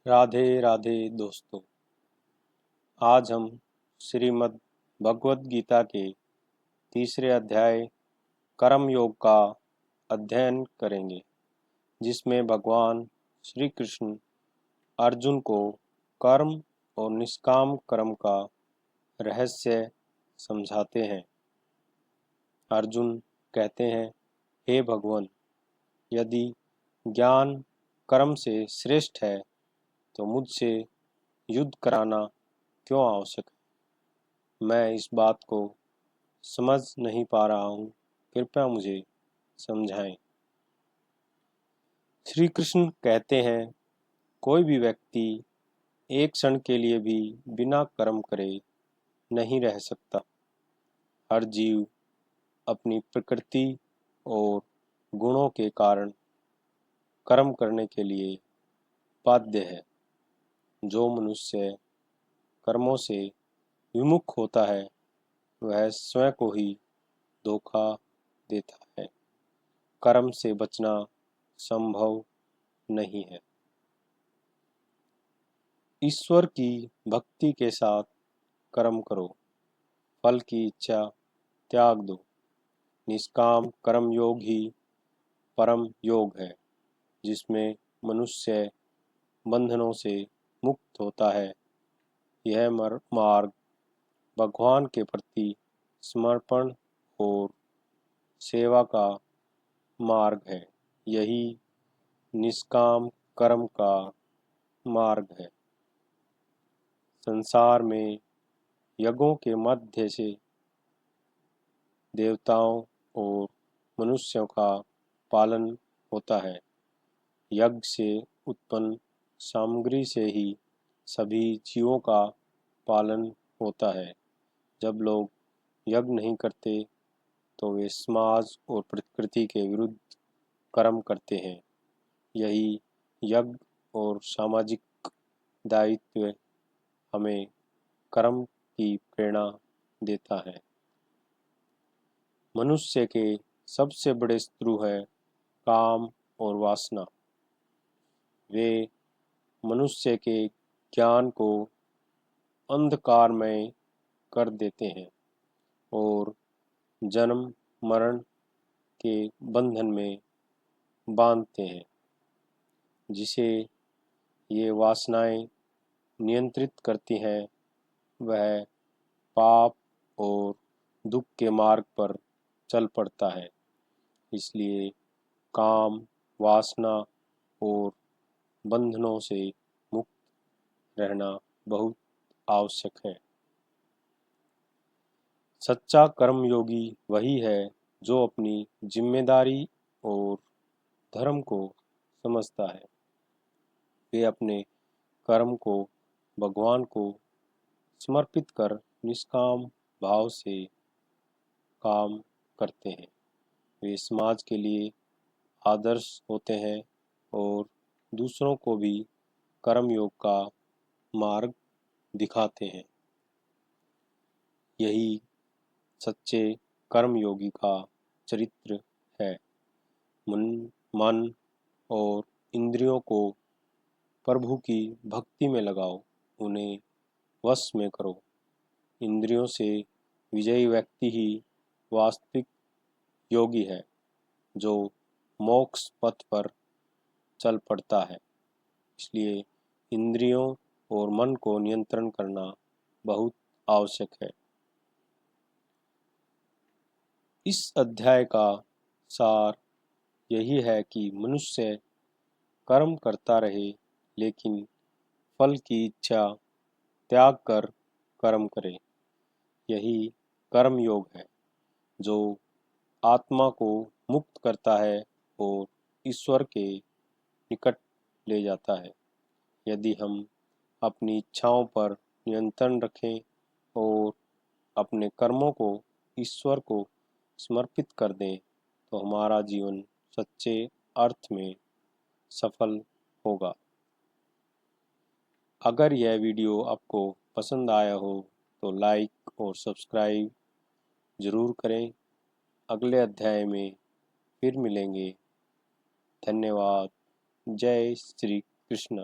राधे राधे दोस्तों। आज हम श्रीमद् भगवद गीता के तीसरे अध्याय कर्म योग का अध्ययन करेंगे, जिसमें भगवान श्री कृष्ण अर्जुन को कर्म और निष्काम कर्म का रहस्य समझाते हैं। अर्जुन कहते हैं, हे भगवान, यदि ज्ञान कर्म से श्रेष्ठ है तो मुझसे युद्ध कराना क्यों आवश्यक है? मैं इस बात को समझ नहीं पा रहा हूँ, कृपया मुझे समझाएं। श्री कृष्ण कहते हैं, कोई भी व्यक्ति एक क्षण के लिए भी बिना कर्म करे नहीं रह सकता। हर जीव अपनी प्रकृति और गुणों के कारण कर्म करने के लिए बाध्य है। जो मनुष्य कर्मों से विमुख होता है वह स्वयं को ही धोखा देता है। कर्म से बचना संभव नहीं है। ईश्वर की भक्ति के साथ कर्म करो, फल की इच्छा त्याग दो। निष्काम कर्म योग ही परम योग है, जिसमें मनुष्य बंधनों से मुक्त होता है। यह मार्ग भगवान के प्रति समर्पण और सेवा का मार्ग है। यही निष्काम कर्म का मार्ग है। संसार में यज्ञों के मध्य से देवताओं और मनुष्यों का पालन होता है। यज्ञ से उत्पन्न सामग्री से ही सभी जीवों का पालन होता है। जब लोग यज्ञ नहीं करते तो वे समाज और प्रकृति के विरुद्ध कर्म करते हैं। यही यज्ञ और सामाजिक दायित्व हमें कर्म की प्रेरणा देता है। मनुष्य के सबसे बड़े शत्रु है काम और वासना। वे मनुष्य के ज्ञान को अंधकारमय कर देते हैं और जन्म मरण के बंधन में बांधते हैं। जिसे ये वासनाएं नियंत्रित करती हैं वह पाप और दुख के मार्ग पर चल पड़ता है। इसलिए काम, वासना और बंधनों से मुक्त रहना बहुत आवश्यक है। सच्चा कर्मयोगी वही है जो अपनी जिम्मेदारी और धर्म को समझता है। वे अपने कर्म को भगवान को समर्पित कर निष्काम भाव से काम करते हैं। वे समाज के लिए आदर्श होते हैं और दूसरों को भी कर्मयोग का मार्ग दिखाते हैं। यही सच्चे कर्मयोगी का चरित्र है। मन और इंद्रियों को प्रभु की भक्ति में लगाओ, उन्हें वश में करो। इंद्रियों से विजयी व्यक्ति ही वास्तविक योगी है, जो मोक्ष पथ पर चल पड़ता है। इसलिए इंद्रियों और मन को नियंत्रण करना बहुत आवश्यक है। इस अध्याय का सार यही है कि मनुष्य कर्म करता रहे, लेकिन फल की इच्छा त्याग कर कर्म करे। यही कर्म योग है, जो आत्मा को मुक्त करता है और ईश्वर के निकट ले जाता है। यदि हम अपनी इच्छाओं पर नियंत्रण रखें और अपने कर्मों को ईश्वर को समर्पित कर दें तो हमारा जीवन सच्चे अर्थ में सफल होगा। अगर यह वीडियो आपको पसंद आया हो तो लाइक और सब्सक्राइब ज़रूर करें। अगले अध्याय में फिर मिलेंगे। धन्यवाद। जय श्री कृष्ण।